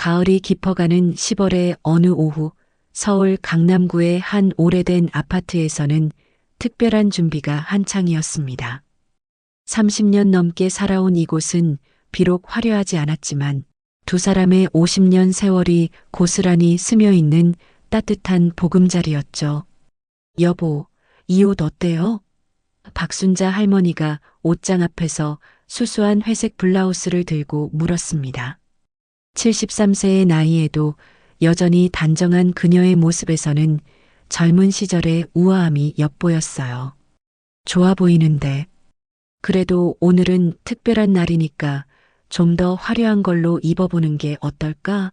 가을이 깊어가는 10월의 어느 오후, 서울 강남구의 한 오래된 아파트에서는 특별한 준비가 한창이었습니다. 30년 넘게 살아온 이곳은 비록 화려하지 않았지만 두 사람의 50년 세월이 고스란히 스며 있는 따뜻한 보금자리였죠. 여보, 이 옷 어때요? 박순자 할머니가 옷장 앞에서 수수한 회색 블라우스를 들고 물었습니다. 73세의 나이에도 여전히 단정한 그녀의 모습에서는 젊은 시절의 우아함이 엿보였어요. 좋아 보이는데. 그래도 오늘은 특별한 날이니까 좀 더 화려한 걸로 입어보는 게 어떨까?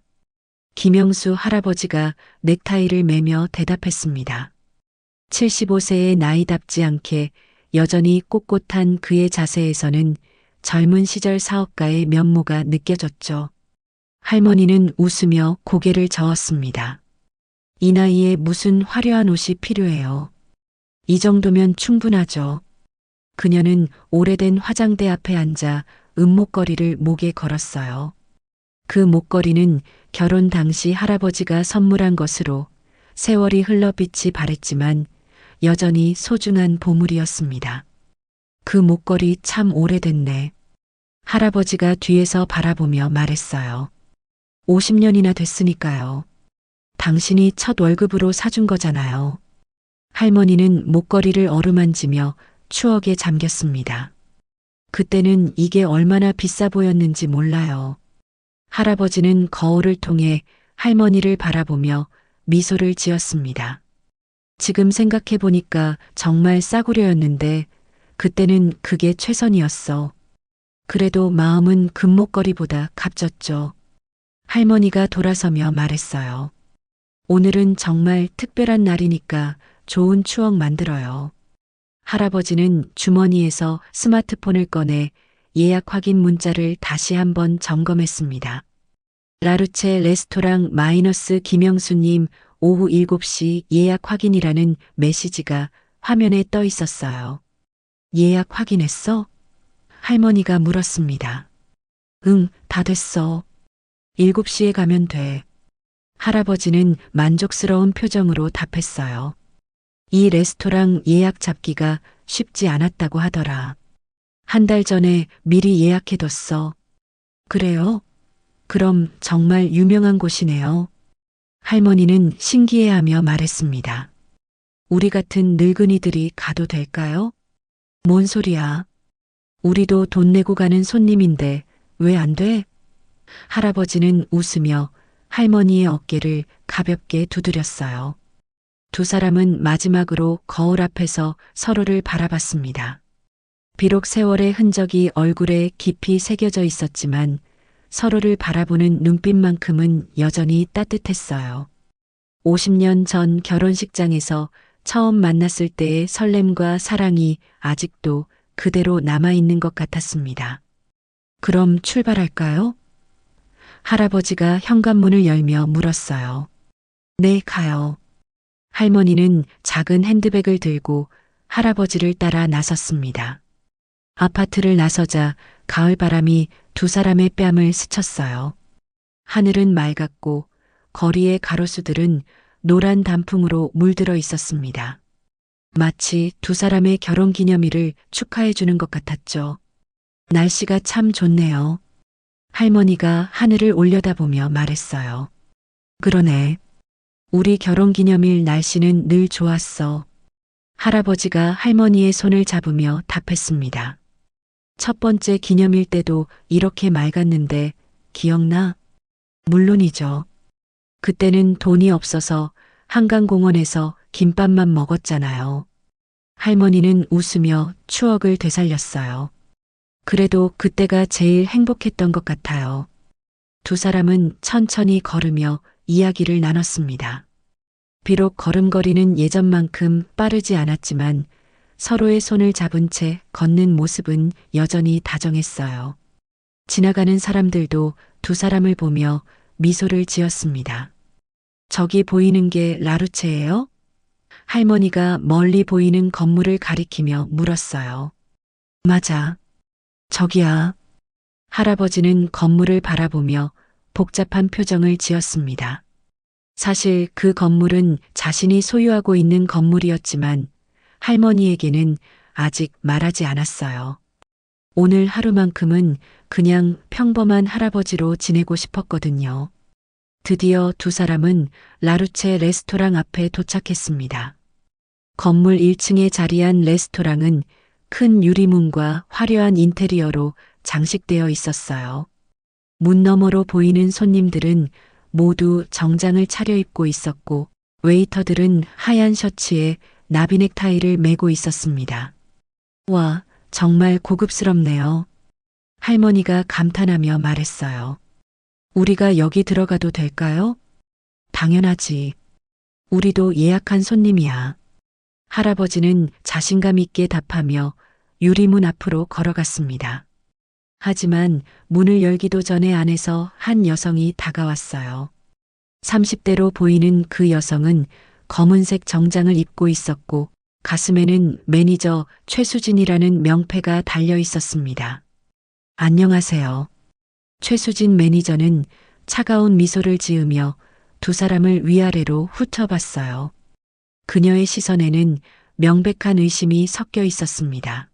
김영수 할아버지가 넥타이를 매며 대답했습니다. 75세의 나이답지 않게 여전히 꼿꼿한 그의 자세에서는 젊은 시절 사업가의 면모가 느껴졌죠. 할머니는 웃으며 고개를 저었습니다. 이 나이에 무슨 화려한 옷이 필요해요. 이 정도면 충분하죠. 그녀는 오래된 화장대 앞에 앉아 은목걸이를 목에 걸었어요. 그 목걸이는 결혼 당시 할아버지가 선물한 것으로 세월이 흘러 빛이 바랬지만 여전히 소중한 보물이었습니다. 그 목걸이 참 오래됐네. 할아버지가 뒤에서 바라보며 말했어요. 50년이나 됐으니까요. 당신이 첫 월급으로 사준 거잖아요. 할머니는 목걸이를 어루만지며 추억에 잠겼습니다. 그때는 이게 얼마나 비싸 보였는지 몰라요. 할아버지는 거울을 통해 할머니를 바라보며 미소를 지었습니다. 지금 생각해 보니까 정말 싸구려였는데 그때는 그게 최선이었어. 그래도 마음은 금목걸이보다 값졌죠. 할머니가 돌아서며 말했어요. 오늘은 정말 특별한 날이니까 좋은 추억 만들어요. 할아버지는 주머니에서 스마트폰을 꺼내 예약 확인 문자를 다시 한번 점검했습니다. 라루체 레스토랑 마이너스 김영수님 오후 7시 예약 확인이라는 메시지가 화면에 떠 있었어요. 예약 확인했어? 할머니가 물었습니다. 응, 다 됐어. 7시에 가면 돼. 할아버지는 만족스러운 표정으로 답했어요. 이 레스토랑 예약 잡기가 쉽지 않았다고 하더라. 한 달 전에 미리 예약해뒀어. 그래요? 그럼 정말 유명한 곳이네요. 할머니는 신기해하며 말했습니다. 우리 같은 늙은이들이 가도 될까요? 뭔 소리야. 우리도 돈 내고 가는 손님인데 왜 안 돼? 할아버지는 웃으며 할머니의 어깨를 가볍게 두드렸어요. 두 사람은 마지막으로 거울 앞에서 서로를 바라봤습니다. 비록 세월의 흔적이 얼굴에 깊이 새겨져 있었지만 서로를 바라보는 눈빛만큼은 여전히 따뜻했어요. 50년 전 결혼식장에서 처음 만났을 때의 설렘과 사랑이 아직도 그대로 남아있는 것 같았습니다. 그럼 출발할까요? 할아버지가 현관문을 열며 물었어요. 네, 가요. 할머니는 작은 핸드백을 들고 할아버지를 따라 나섰습니다. 아파트를 나서자 가을바람이 두 사람의 뺨을 스쳤어요. 하늘은 맑았고 거리의 가로수들은 노란 단풍으로 물들어 있었습니다. 마치 두 사람의 결혼 기념일을 축하해 주는 것 같았죠. 날씨가 참 좋네요. 할머니가 하늘을 올려다보며 말했어요. 그러네. 우리 결혼 기념일 날씨는 늘 좋았어. 할아버지가 할머니의 손을 잡으며 답했습니다. 첫 번째 기념일 때도 이렇게 맑았는데 기억나? 물론이죠. 그때는 돈이 없어서 한강공원에서 김밥만 먹었잖아요. 할머니는 웃으며 추억을 되살렸어요. 그래도 그때가 제일 행복했던 것 같아요. 두 사람은 천천히 걸으며 이야기를 나눴습니다. 비록 걸음걸이는 예전만큼 빠르지 않았지만 서로의 손을 잡은 채 걷는 모습은 여전히 다정했어요. 지나가는 사람들도 두 사람을 보며 미소를 지었습니다. 저기 보이는 게 라루체예요? 할머니가 멀리 보이는 건물을 가리키며 물었어요. 맞아. 저기야. 할아버지는 건물을 바라보며 복잡한 표정을 지었습니다. 사실 그 건물은 자신이 소유하고 있는 건물이었지만 할머니에게는 아직 말하지 않았어요. 오늘 하루만큼은 그냥 평범한 할아버지로 지내고 싶었거든요. 드디어 두 사람은 라루체 레스토랑 앞에 도착했습니다. 건물 1층에 자리한 레스토랑은 큰 유리문과 화려한 인테리어로 장식되어 있었어요. 문 너머로 보이는 손님들은 모두 정장을 차려입고 있었고 웨이터들은 하얀 셔츠에 나비 넥타이를 메고 있었습니다. 와, 정말 고급스럽네요. 할머니가 감탄하며 말했어요. 우리가 여기 들어가도 될까요? 당연하지. 우리도 예약한 손님이야. 할아버지는 자신감 있게 답하며 유리문 앞으로 걸어갔습니다. 하지만 문을 열기도 전에 안에서 한 여성이 다가왔어요. 30대로 보이는 그 여성은 검은색 정장을 입고 있었고 가슴에는 매니저 최수진이라는 명패가 달려 있었습니다. 안녕하세요. 최수진 매니저는 차가운 미소를 지으며 두 사람을 위아래로 훑어봤어요. 그녀의 시선에는 명백한 의심이 섞여 있었습니다.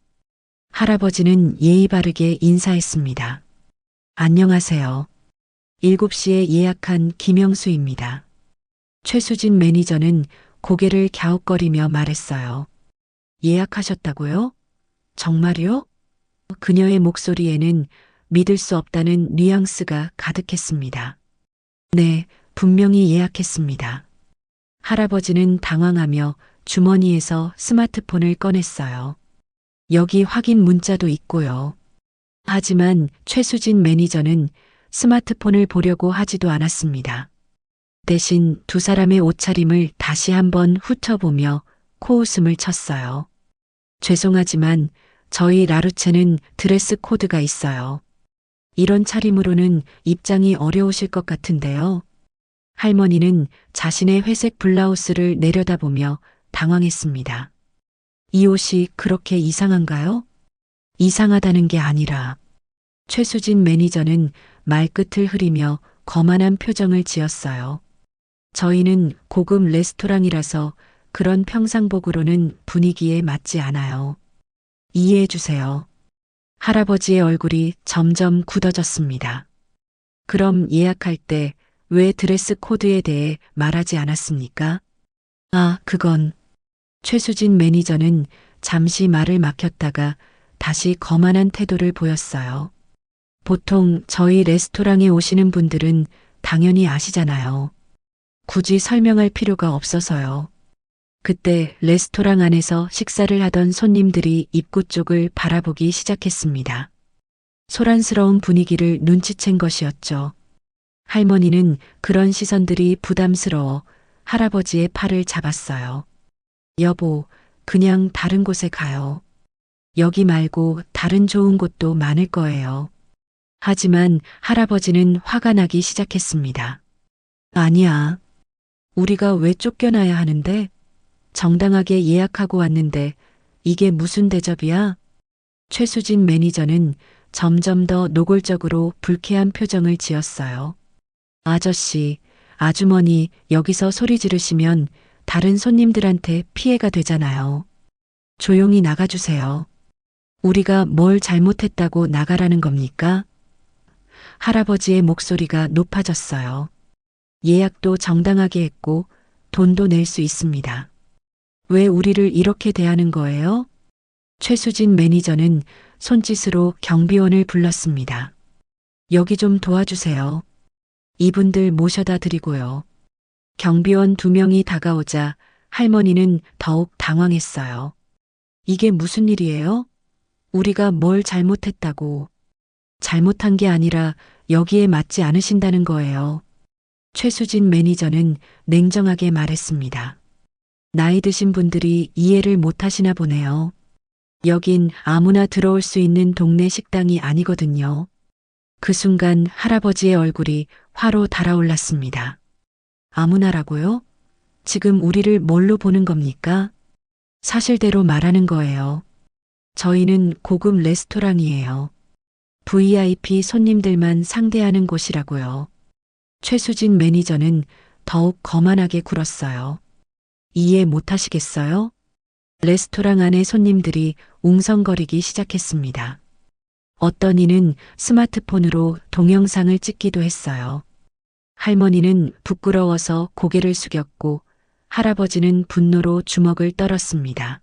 할아버지는 예의 바르게 인사했습니다. 안녕하세요. 7시에 예약한 김영수입니다. 최수진 매니저는 고개를 갸웃거리며 말했어요. 예약하셨다고요? 정말요? 그녀의 목소리에는 믿을 수 없다는 뉘앙스가 가득했습니다. 네, 분명히 예약했습니다. 할아버지는 당황하며 주머니에서 스마트폰을 꺼냈어요. 여기 확인 문자도 있고요. 하지만 최수진 매니저는 스마트폰을 보려고 하지도 않았습니다. 대신 두 사람의 옷차림을 다시 한번 훑어보며 코웃음을 쳤어요. 죄송하지만 저희 라루체는 드레스 코드가 있어요. 이런 차림으로는 입장이 어려우실 것 같은데요. 할머니는 자신의 회색 블라우스를 내려다보며 당황했습니다. 이 옷이 그렇게 이상한가요? 이상하다는 게 아니라 최수진 매니저는 말끝을 흐리며 거만한 표정을 지었어요. 저희는 고급 레스토랑이라서 그런 평상복으로는 분위기에 맞지 않아요. 이해해 주세요. 할아버지의 얼굴이 점점 굳어졌습니다. 그럼 예약할 때 왜 드레스 코드에 대해 말하지 않았습니까? 아, 그건. 최수진 매니저는 잠시 말을 막혔다가 다시 거만한 태도를 보였어요. 보통 저희 레스토랑에 오시는 분들은 당연히 아시잖아요. 굳이 설명할 필요가 없어서요. 그때 레스토랑 안에서 식사를 하던 손님들이 입구 쪽을 바라보기 시작했습니다. 소란스러운 분위기를 눈치챈 것이었죠. 할머니는 그런 시선들이 부담스러워 할아버지의 팔을 잡았어요. 여보, 그냥 다른 곳에 가요. 여기 말고 다른 좋은 곳도 많을 거예요. 하지만 할아버지는 화가 나기 시작했습니다. 아니야. 우리가 왜 쫓겨나야 하는데? 정당하게 예약하고 왔는데 이게 무슨 대접이야? 최수진 매니저는 점점 더 노골적으로 불쾌한 표정을 지었어요. 아저씨, 아주머니 여기서 소리 지르시면 다른 손님들한테 피해가 되잖아요. 조용히 나가주세요. 우리가 뭘 잘못했다고 나가라는 겁니까? 할아버지의 목소리가 높아졌어요. 예약도 정당하게 했고 돈도 낼 수 있습니다. 왜 우리를 이렇게 대하는 거예요? 최수진 매니저는 손짓으로 경비원을 불렀습니다. 여기 좀 도와주세요. 이분들 모셔다 드리고요. 경비원 2명이 다가오자 할머니는 더욱 당황했어요. 이게 무슨 일이에요? 우리가 뭘 잘못했다고. 잘못한 게 아니라 여기에 맞지 않으신다는 거예요. 최수진 매니저는 냉정하게 말했습니다. 나이 드신 분들이 이해를 못 하시나 보네요. 여긴 아무나 들어올 수 있는 동네 식당이 아니거든요. 그 순간 할아버지의 얼굴이 화로 달아올랐습니다. 아무나라고요? 지금 우리를 뭘로 보는 겁니까? 사실대로 말하는 거예요. 저희는 고급 레스토랑이에요. VIP 손님들만 상대하는 곳이라고요. 최수진 매니저는 더욱 거만하게 굴었어요. 이해 못하시겠어요? 레스토랑 안에 손님들이 웅성거리기 시작했습니다. 어떤 이는 스마트폰으로 동영상을 찍기도 했어요. 할머니는 부끄러워서 고개를 숙였고 할아버지는 분노로 주먹을 떨었습니다.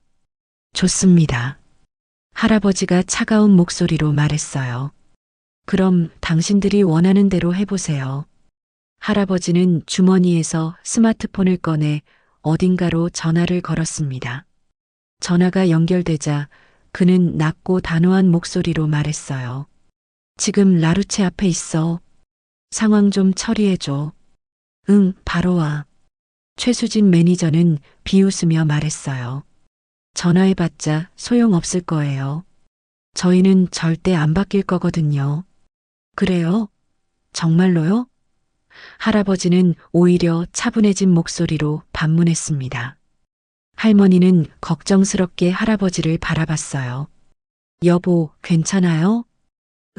좋습니다. 할아버지가 차가운 목소리로 말했어요. 그럼 당신들이 원하는 대로 해보세요. 할아버지는 주머니에서 스마트폰을 꺼내 어딘가로 전화를 걸었습니다. 전화가 연결되자 그는 낮고 단호한 목소리로 말했어요. 지금 라루체 앞에 있어. 상황 좀 처리해줘. 응, 바로 와. 최수진 매니저는 비웃으며 말했어요. 전화해봤자 소용없을 거예요. 저희는 절대 안 바뀔 거거든요. 그래요? 정말로요? 할아버지는 오히려 차분해진 목소리로 반문했습니다. 할머니는 걱정스럽게 할아버지를 바라봤어요. 여보, 괜찮아요?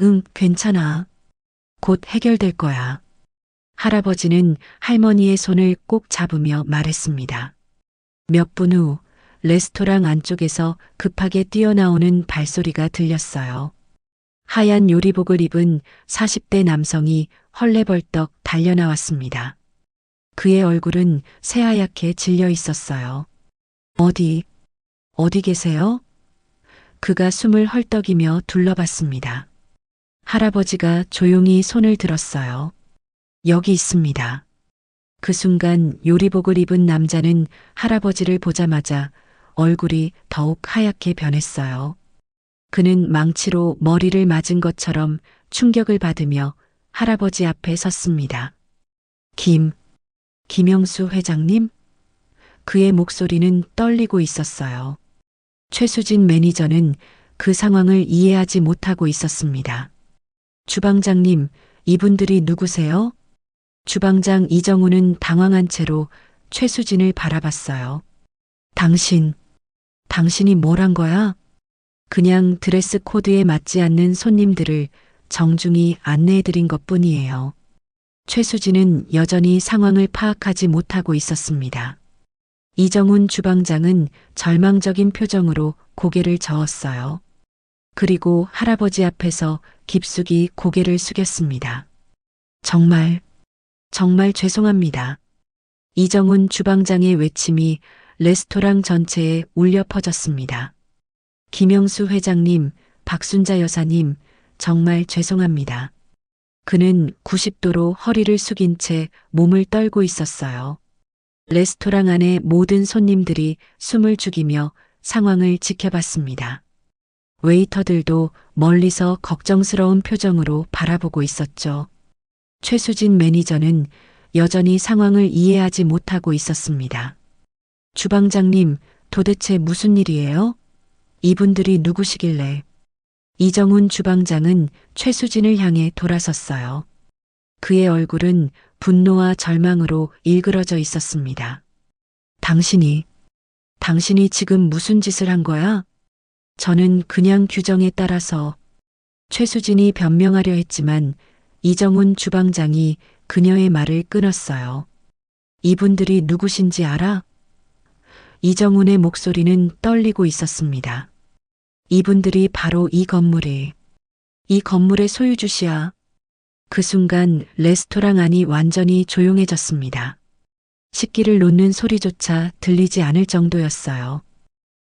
응, 괜찮아. 곧 해결될 거야. 할아버지는 할머니의 손을 꼭 잡으며 말했습니다. 몇 분 후 레스토랑 안쪽에서 급하게 뛰어나오는 발소리가 들렸어요. 하얀 요리복을 입은 40대 남성이 헐레벌떡 달려나왔습니다. 그의 얼굴은 새하얗게 질려 있었어요. 어디 계세요? 그가 숨을 헐떡이며 둘러봤습니다. 할아버지가 조용히 손을 들었어요. 여기 있습니다. 그 순간 요리복을 입은 남자는 할아버지를 보자마자 얼굴이 더욱 하얗게 변했어요. 그는 망치로 머리를 맞은 것처럼 충격을 받으며 할아버지 앞에 섰습니다. 김영수 회장님? 그의 목소리는 떨리고 있었어요. 최수진 매니저는 그 상황을 이해하지 못하고 있었습니다. 주방장님, 이분들이 누구세요? 주방장 이정우는 당황한 채로 최수진을 바라봤어요. 당신이 뭘 한 거야? 그냥 드레스 코드에 맞지 않는 손님들을 정중히 안내해드린 것 뿐이에요. 최수진은 여전히 상황을 파악하지 못하고 있었습니다. 이정훈 주방장은 절망적인 표정으로 고개를 저었어요. 그리고 할아버지 앞에서 깊숙이 고개를 숙였습니다. 정말 죄송합니다. 이정훈 주방장의 외침이 레스토랑 전체에 울려 퍼졌습니다. 김영수 회장님, 박순자 여사님, 정말 죄송합니다. 그는 90도로 허리를 숙인 채 몸을 떨고 있었어요. 레스토랑 안의 모든 손님들이 숨을 죽이며 상황을 지켜봤습니다. 웨이터들도 멀리서 걱정스러운 표정으로 바라보고 있었죠. 최수진 매니저는 여전히 상황을 이해하지 못하고 있었습니다. 주방장님, 도대체 무슨 일이에요? 이분들이 누구시길래? 이정훈 주방장은 최수진을 향해 돌아섰어요. 그의 얼굴은 분노와 절망으로 일그러져 있었습니다. 당신이 지금 무슨 짓을 한 거야? 저는 그냥 규정에 따라서. 최수진이 변명하려 했지만 이정훈 주방장이 그녀의 말을 끊었어요. 이분들이 누구신지 알아? 이정훈의 목소리는 떨리고 있었습니다. 이분들이 바로 이 건물의 소유주시야. 그 순간 레스토랑 안이 완전히 조용해졌습니다. 식기를 놓는 소리조차 들리지 않을 정도였어요.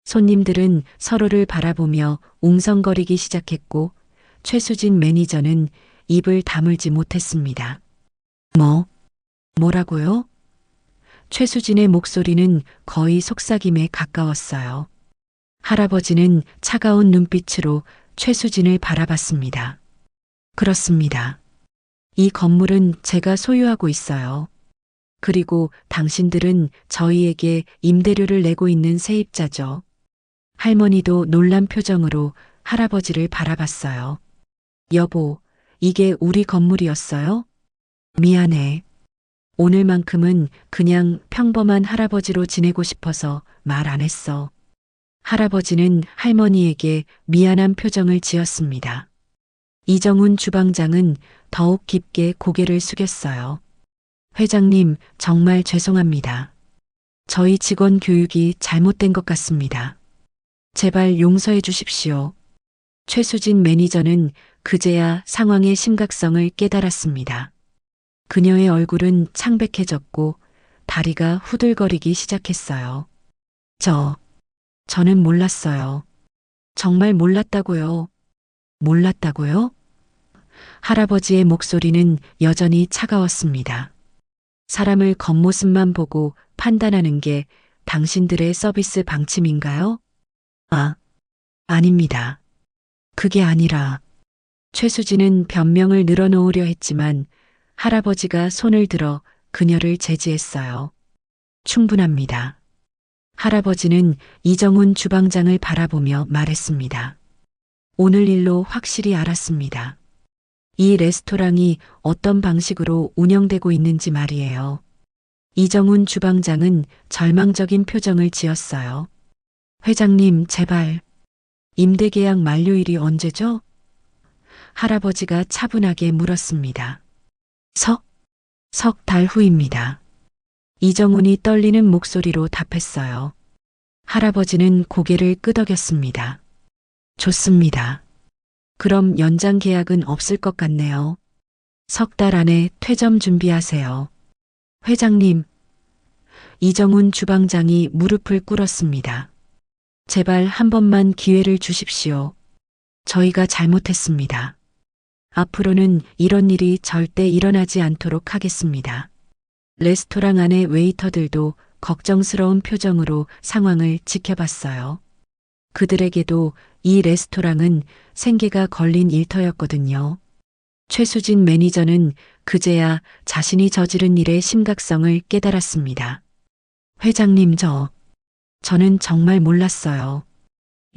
손님들은 서로를 바라보며 웅성거리기 시작했고 최수진 매니저는 입을 다물지 못했습니다. 뭐라고요? 최수진의 목소리는 거의 속삭임에 가까웠어요. 할아버지는 차가운 눈빛으로 최수진을 바라봤습니다. 그렇습니다. 이 건물은 제가 소유하고 있어요. 그리고 당신들은 저희에게 임대료를 내고 있는 세입자죠. 할머니도 놀란 표정으로 할아버지를 바라봤어요. 여보, 이게 우리 건물이었어요? 미안해. 오늘만큼은 그냥 평범한 할아버지로 지내고 싶어서 말 안 했어. 할아버지는 할머니에게 미안한 표정을 지었습니다. 이정훈 주방장은 더욱 깊게 고개를 숙였어요. 회장님, 정말 죄송합니다. 저희 직원 교육이 잘못된 것 같습니다. 제발 용서해 주십시오. 최수진 매니저는 그제야 상황의 심각성을 깨달았습니다. 그녀의 얼굴은 창백해졌고 다리가 후들거리기 시작했어요. 저는 몰랐어요. 정말 몰랐다고요. 몰랐다고요? 할아버지의 목소리는 여전히 차가웠습니다. 사람을 겉모습만 보고 판단하는 게 당신들의 서비스 방침인가요? 아닙니다. 그게 아니라 최수진은 변명을 늘어놓으려 했지만 할아버지가 손을 들어 그녀를 제지했어요. 충분합니다. 할아버지는 이정훈 주방장을 바라보며 말했습니다. 오늘 일로 확실히 알았습니다. 이 레스토랑이 어떤 방식으로 운영되고 있는지 말이에요. 이정훈 주방장은 절망적인 표정을 지었어요. 회장님, 제발. 임대 계약 만료일이 언제죠? 할아버지가 차분하게 물었습니다. 석 달 후입니다. 이정훈이 떨리는 목소리로 답했어요. 할아버지는 고개를 끄덕였습니다. 좋습니다. 그럼 연장 계약은 없을 것 같네요. 석 달 안에 퇴점 준비하세요. 회장님. 이정훈 주방장이 무릎을 꿇었습니다. 제발 한 번만 기회를 주십시오. 저희가 잘못했습니다. 앞으로는 이런 일이 절대 일어나지 않도록 하겠습니다. 레스토랑 안의 웨이터들도 걱정스러운 표정으로 상황을 지켜봤어요. 그들에게도 이 레스토랑은 생계가 걸린 일터였거든요. 최수진 매니저는 그제야 자신이 저지른 일의 심각성을 깨달았습니다. 회장님, 저는 정말 몰랐어요.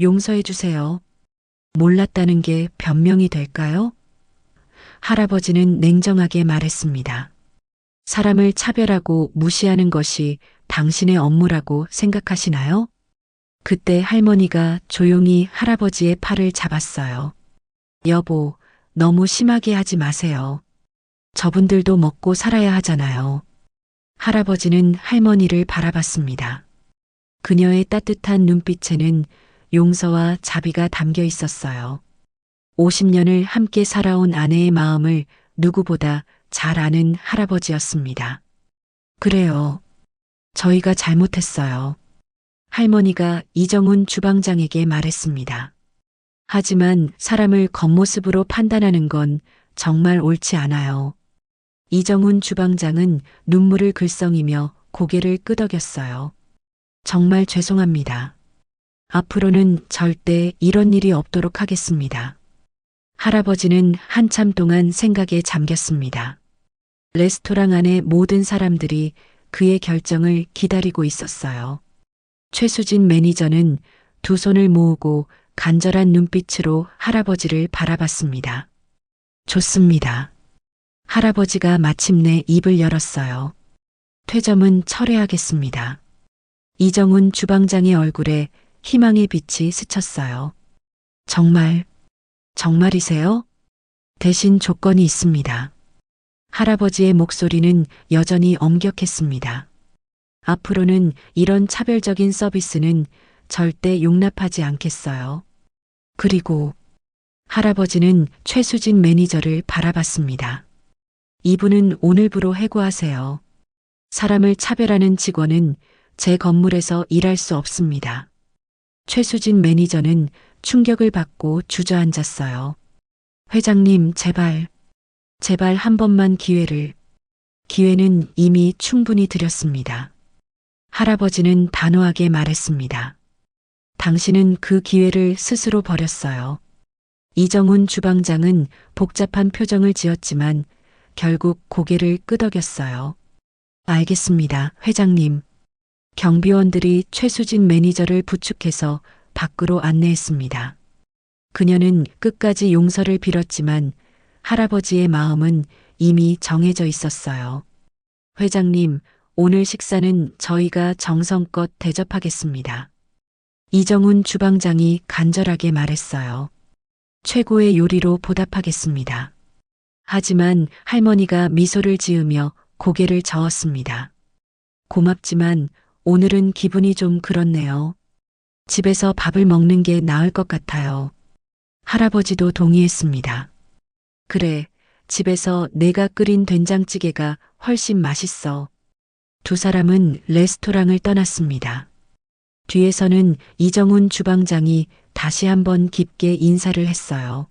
용서해 주세요. 몰랐다는 게 변명이 될까요? 할아버지는 냉정하게 말했습니다. 사람을 차별하고 무시하는 것이 당신의 업무라고 생각하시나요? 그때 할머니가 조용히 할아버지의 팔을 잡았어요. 여보, 너무 심하게 하지 마세요. 저분들도 먹고 살아야 하잖아요. 할아버지는 할머니를 바라봤습니다. 그녀의 따뜻한 눈빛에는 용서와 자비가 담겨 있었어요. 50년을 함께 살아온 아내의 마음을 누구보다 잘 아는 할아버지였습니다. 그래요. 저희가 잘못했어요. 할머니가 이정훈 주방장에게 말했습니다. 하지만 사람을 겉모습으로 판단하는 건 정말 옳지 않아요. 이정훈 주방장은 눈물을 글썽이며 고개를 끄덕였어요. 정말 죄송합니다. 앞으로는 절대 이런 일이 없도록 하겠습니다. 할아버지는 한참 동안 생각에 잠겼습니다. 레스토랑 안의 모든 사람들이 그의 결정을 기다리고 있었어요. 최수진 매니저는 두 손을 모으고 간절한 눈빛으로 할아버지를 바라봤습니다. 좋습니다. 할아버지가 마침내 입을 열었어요. 퇴점은 철회하겠습니다. 이정훈 주방장의 얼굴에 희망의 빛이 스쳤어요. 정말이세요? 대신 조건이 있습니다. 할아버지의 목소리는 여전히 엄격했습니다. 앞으로는 이런 차별적인 서비스는 절대 용납하지 않겠어요. 그리고 할아버지는 최수진 매니저를 바라봤습니다. 이분은 오늘부로 해고하세요. 사람을 차별하는 직원은 제 건물에서 일할 수 없습니다. 최수진 매니저는 충격을 받고 주저앉았어요. 회장님, 제발 한 번만 기회는 이미 충분히 드렸습니다. 할아버지는 단호하게 말했습니다. 당신은 그 기회를 스스로 버렸어요. 이정훈 주방장은 복잡한 표정을 지었지만 결국 고개를 끄덕였어요. 알겠습니다, 회장님. 경비원들이 최수진 매니저를 부축해서 밖으로 안내했습니다. 그녀는 끝까지 용서를 빌었지만 할아버지의 마음은 이미 정해져 있었어요. 회장님, 오늘 식사는 저희가 정성껏 대접하겠습니다. 이정훈 주방장이 간절하게 말했어요. 최고의 요리로 보답하겠습니다. 하지만 할머니가 미소를 지으며 고개를 저었습니다. 고맙지만 오늘은 기분이 좀 그렇네요. 집에서 밥을 먹는 게 나을 것 같아요. 할아버지도 동의했습니다. 그래, 집에서 내가 끓인 된장찌개가 훨씬 맛있어. 두 사람은 레스토랑을 떠났습니다. 뒤에서는 이정훈 주방장이 다시 한번 깊게 인사를 했어요.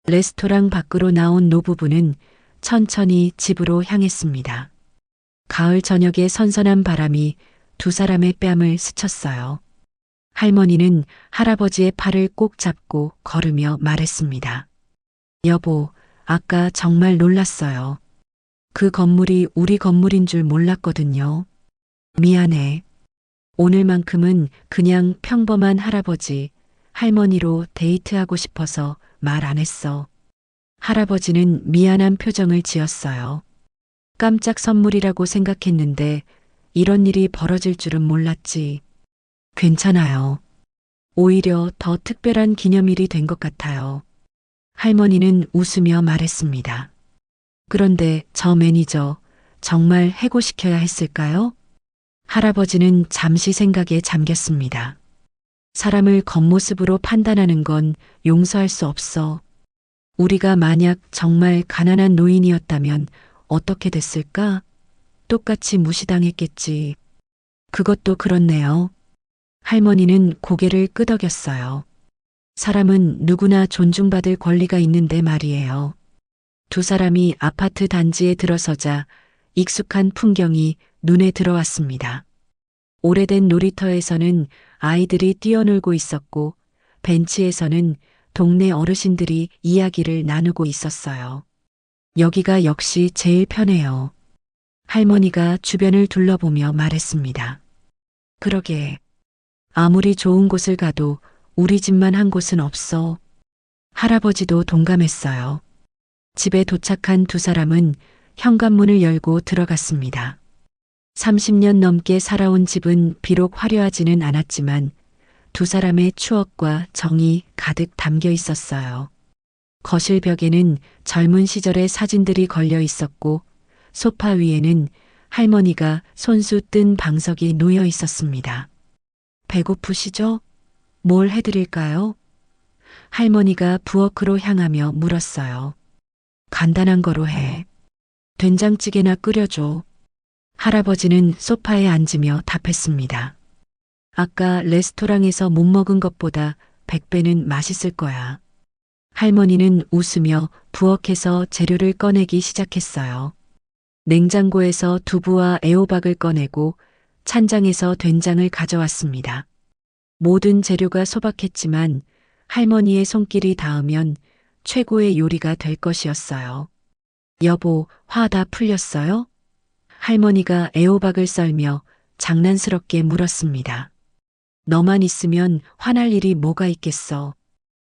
레스토랑 밖으로 나온 노부부는 천천히 집으로 향했습니다. 가을 저녁의 선선한 바람이 두 사람의 뺨을 스쳤어요. 할머니는 할아버지의 팔을 꼭 잡고 걸으며 말했습니다. 여보, 아까 정말 놀랐어요. 그 건물이 우리 건물인 줄 몰랐거든요. 미안해. 오늘만큼은 그냥 평범한 할아버지, 할머니로 데이트하고 싶어서 말 안 했어. 할아버지는 미안한 표정을 지었어요. 깜짝 선물이라고 생각했는데 이런 일이 벌어질 줄은 몰랐지. 괜찮아요. 오히려 더 특별한 기념일이 된 것 같아요. 할머니는 웃으며 말했습니다. 그런데 저 매니저 정말 해고시켜야 했을까요? 할아버지는 잠시 생각에 잠겼습니다. 사람을 겉모습으로 판단하는 건 용서할 수 없어. 우리가 만약 정말 가난한 노인이었다면 어떻게 됐을까? 똑같이 무시당했겠지. 그것도 그렇네요. 할머니는 고개를 끄덕였어요. 사람은 누구나 존중받을 권리가 있는데 말이에요. 두 사람이 아파트 단지에 들어서자 익숙한 풍경이 눈에 들어왔습니다. 오래된 놀이터에서는 아이들이 뛰어놀고 있었고 벤치에서는 동네 어르신들이 이야기를 나누고 있었어요. 여기가 역시 제일 편해요. 할머니가 주변을 둘러보며 말했습니다. 그러게. 아무리 좋은 곳을 가도 우리 집만 한 곳은 없어. 할아버지도 동감했어요. 집에 도착한 두 사람은 현관문을 열고 들어갔습니다. 30년 넘게 살아온 집은 비록 화려하지는 않았지만 두 사람의 추억과 정이 가득 담겨 있었어요. 거실 벽에는 젊은 시절의 사진들이 걸려 있었고 소파 위에는 할머니가 손수 뜬 방석이 놓여 있었습니다. 배고프시죠? 뭘 해드릴까요? 할머니가 부엌으로 향하며 물었어요. 간단한 거로 해. 된장찌개나 끓여줘. 할아버지는 소파에 앉으며 답했습니다. 아까 레스토랑에서 못 먹은 것보다 100배는 맛있을 거야. 할머니는 웃으며 부엌에서 재료를 꺼내기 시작했어요. 냉장고에서 두부와 애호박을 꺼내고 찬장에서 된장을 가져왔습니다. 모든 재료가 소박했지만 할머니의 손길이 닿으면 최고의 요리가 될 것이었어요. 여보, 화 다 풀렸어요? 할머니가 애호박을 썰며 장난스럽게 물었습니다. 너만 있으면 화날 일이 뭐가 있겠어.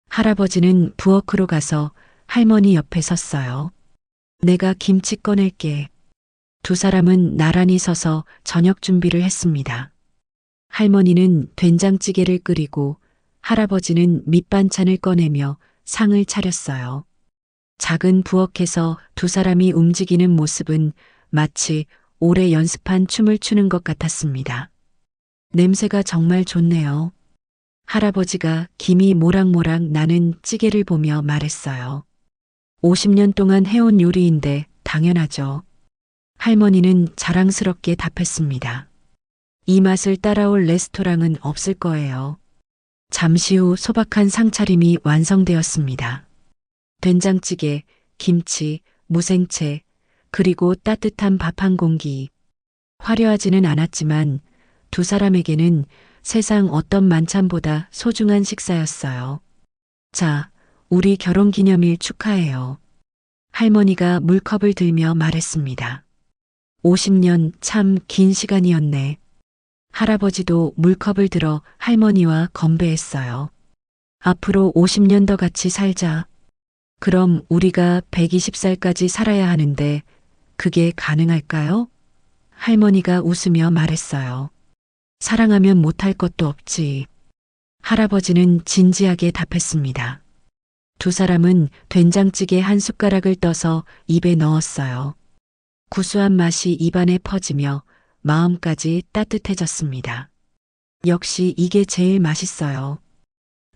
할아버지는 부엌으로 가서 할머니 옆에 섰어요. 내가 김치 꺼낼게. 두 사람은 나란히 서서 저녁 준비를 했습니다. 할머니는 된장찌개를 끓이고 할아버지는 밑반찬을 꺼내며 상을 차렸어요. 작은 부엌에서 두 사람이 움직이는 모습은 마치 오래 연습한 춤을 추는 것 같았습니다. 냄새가 정말 좋네요. 할아버지가 김이 모락모락 나는 찌개를 보며 말했어요. 50년 동안 해온 요리인데 당연하죠. 할머니는 자랑스럽게 답했습니다. 이 맛을 따라올 레스토랑은 없을 거예요. 잠시 후 소박한 상차림이 완성되었습니다. 된장찌개, 김치, 무생채, 그리고 따뜻한 밥 한 공기. 화려하지는 않았지만 두 사람에게는 세상 어떤 만찬보다 소중한 식사였어요. 자, 우리 결혼 기념일 축하해요. 할머니가 물컵을 들며 말했습니다. 50년 참 긴 시간이었네. 할아버지도 물컵을 들어 할머니와 건배했어요. 앞으로 50년 더 같이 살자. 그럼 우리가 120살까지 살아야 하는데 그게 가능할까요? 할머니가 웃으며 말했어요. 사랑하면 못할 것도 없지. 할아버지는 진지하게 답했습니다. 두 사람은 된장찌개 한 숟가락을 떠서 입에 넣었어요. 구수한 맛이 입안에 퍼지며 마음까지 따뜻해졌습니다. 역시 이게 제일 맛있어요.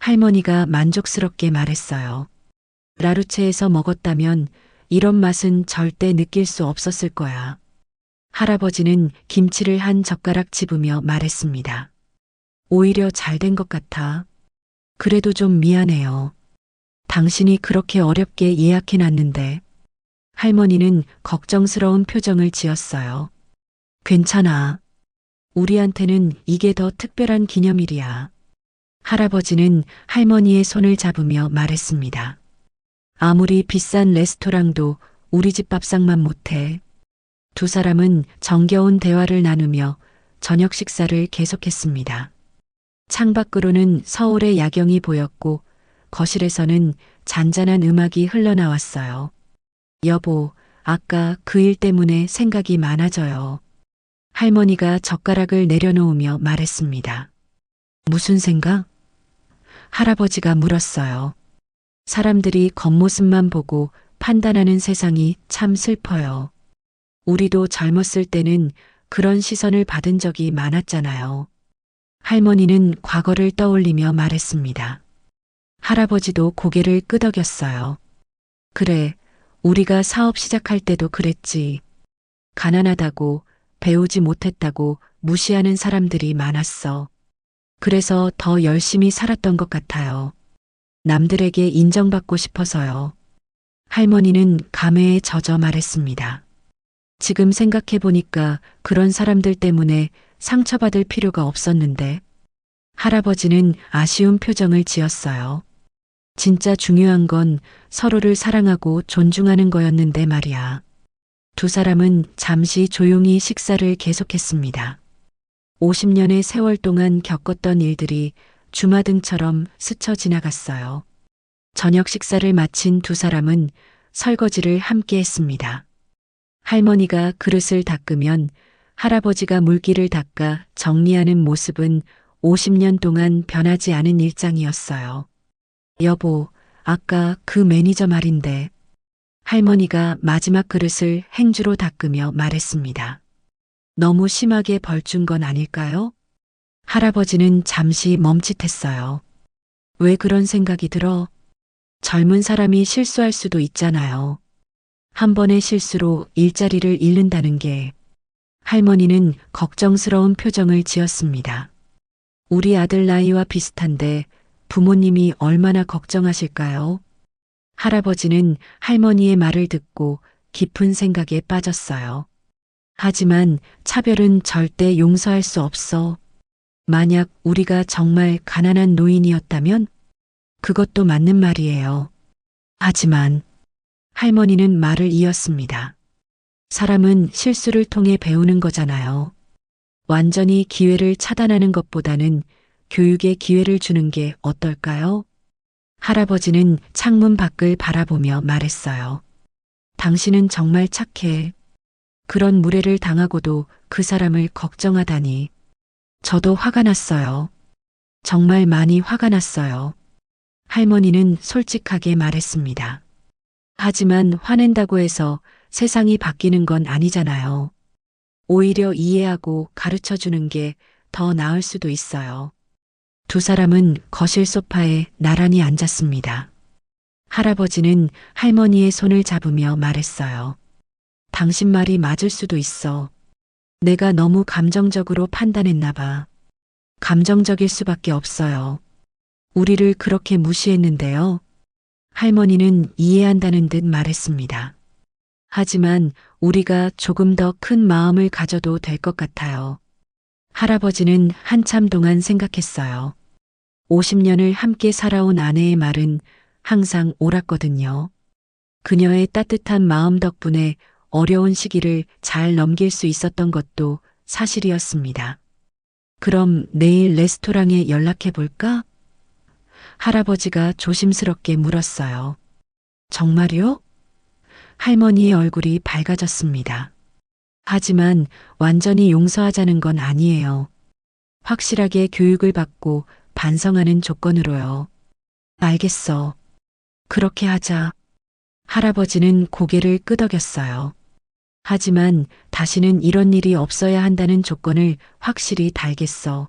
할머니가 만족스럽게 말했어요. 라루체에서 먹었다면 이런 맛은 절대 느낄 수 없었을 거야. 할아버지는 김치를 한 젓가락 집으며 말했습니다. 오히려 잘 된 것 같아. 그래도 좀 미안해요. 당신이 그렇게 어렵게 예약해놨는데. 할머니는 걱정스러운 표정을 지었어요. 괜찮아. 우리한테는 이게 더 특별한 기념일이야. 할아버지는 할머니의 손을 잡으며 말했습니다. 아무리 비싼 레스토랑도 우리 집 밥상만 못해. 두 사람은 정겨운 대화를 나누며 저녁 식사를 계속했습니다. 창밖으로는 서울의 야경이 보였고 거실에서는 잔잔한 음악이 흘러나왔어요. 여보, 아까 그 일 때문에 생각이 많아져요. 할머니가 젓가락을 내려놓으며 말했습니다. 무슨 생각? 할아버지가 물었어요. 사람들이 겉모습만 보고 판단하는 세상이 참 슬퍼요. 우리도 젊었을 때는 그런 시선을 받은 적이 많았잖아요. 할머니는 과거를 떠올리며 말했습니다. 할아버지도 고개를 끄덕였어요. 그래, 우리가 사업 시작할 때도 그랬지. 가난하다고, 배우지 못했다고 무시하는 사람들이 많았어. 그래서 더 열심히 살았던 것 같아요. 남들에게 인정받고 싶어서요. 할머니는 감회에 젖어 말했습니다. 지금 생각해보니까 그런 사람들 때문에 상처받을 필요가 없었는데. 할아버지는 아쉬운 표정을 지었어요. 진짜 중요한 건 서로를 사랑하고 존중하는 거였는데 말이야. 두 사람은 잠시 조용히 식사를 계속했습니다. 50년의 세월 동안 겪었던 일들이 주마등처럼 스쳐 지나갔어요. 저녁 식사를 마친 두 사람은 설거지를 함께 했습니다. 할머니가 그릇을 닦으면 할아버지가 물기를 닦아 정리하는 모습은 50년 동안 변하지 않은 일상이었어요. 여보, 아까 그 매니저 말인데. 할머니가 마지막 그릇을 행주로 닦으며 말했습니다. 너무 심하게 벌준 건 아닐까요? 할아버지는 잠시 멈칫했어요. 왜 그런 생각이 들어? 젊은 사람이 실수할 수도 있잖아요. 한 번의 실수로 일자리를 잃는다는 게. 할머니는 걱정스러운 표정을 지었습니다. 우리 아들 나이와 비슷한데 부모님이 얼마나 걱정하실까요? 할아버지는 할머니의 말을 듣고 깊은 생각에 빠졌어요. 하지만 차별은 절대 용서할 수 없어. 만약 우리가 정말 가난한 노인이었다면 그것도 맞는 말이에요. 하지만 할머니는 말을 이었습니다. 사람은 실수를 통해 배우는 거잖아요. 완전히 기회를 차단하는 것보다는 교육에 기회를 주는 게 어떨까요? 할아버지는 창문 밖을 바라보며 말했어요. 당신은 정말 착해. 그런 무례를 당하고도 그 사람을 걱정하다니. 저도 화가 났어요. 정말 많이 화가 났어요. 할머니는 솔직하게 말했습니다. 하지만 화낸다고 해서 세상이 바뀌는 건 아니잖아요. 오히려 이해하고 가르쳐 주는 게 더 나을 수도 있어요. 두 사람은 거실 소파에 나란히 앉았습니다. 할아버지는 할머니의 손을 잡으며 말했어요. 당신 말이 맞을 수도 있어. 내가 너무 감정적으로 판단했나 봐. 감정적일 수밖에 없어요. 우리를 그렇게 무시했는데요. 할머니는 이해한다는 듯 말했습니다. 하지만 우리가 조금 더 큰 마음을 가져도 될 것 같아요. 할아버지는 한참 동안 생각했어요. 50년을 함께 살아온 아내의 말은 항상 옳았거든요. 그녀의 따뜻한 마음 덕분에 어려운 시기를 잘 넘길 수 있었던 것도 사실이었습니다. 그럼 내일 레스토랑에 연락해 볼까? 할아버지가 조심스럽게 물었어요. 정말요? 할머니의 얼굴이 밝아졌습니다. 하지만 완전히 용서하자는 건 아니에요. 확실하게 교육을 받고 반성하는 조건으로요. 알겠어. 그렇게 하자. 할아버지는 고개를 끄덕였어요. 하지만 다시는 이런 일이 없어야 한다는 조건을 확실히 달겠어.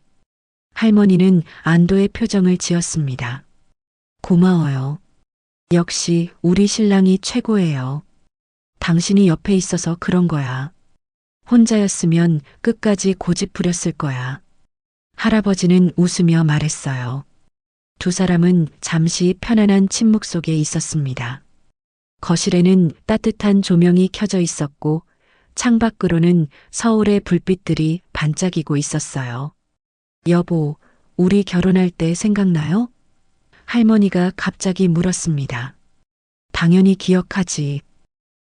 할머니는 안도의 표정을 지었습니다. 고마워요. 역시 우리 신랑이 최고예요. 당신이 옆에 있어서 그런 거야. 혼자였으면 끝까지 고집 부렸을 거야. 할아버지는 웃으며 말했어요. 두 사람은 잠시 편안한 침묵 속에 있었습니다. 거실에는 따뜻한 조명이 켜져 있었고 창밖으로는 서울의 불빛들이 반짝이고 있었어요. 여보, 우리 결혼할 때 생각나요? 할머니가 갑자기 물었습니다. 당연히 기억하지.